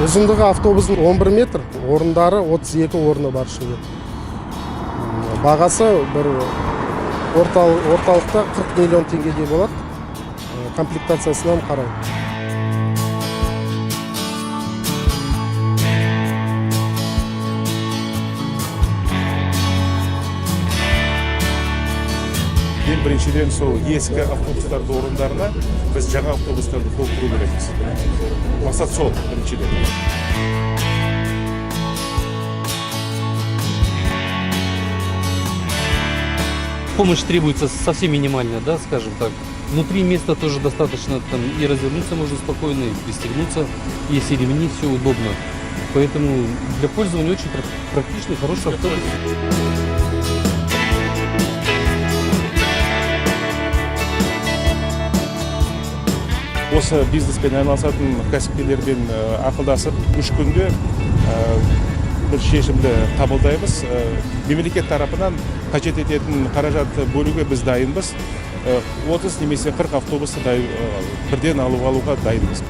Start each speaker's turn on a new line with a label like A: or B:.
A: Ұзындығы автобустың 11 метр, орындары 32 орны бар ішінде. Бағасы бір орталықта 40 миллион теңгедей болады. Комплектациясынан қарай.
B: Ең біріншіден сол ескі автобустарды орындарына біз жаңа автобустарды толтыру керекпіз. Мақсат сол біріншіден.
C: Помощь требуется совсем минимальная, да, скажем так. Внутри места тоже достаточно, там и развернуться можно спокойно, и пристегнуться, если ремни, все удобно. Поэтому для пользования очень практичный, хороший автобус.
B: Осы бизнеспен айналысатын кәсіпкерлермен ақылдасып, 3 күнде бір шешімді қабылдаймыз. Мемлекет тарапынан қажет ететін қаражат бөлуге біз дайынбыз. 30 немесе 40 автобусты бірден алуға дайынбыз.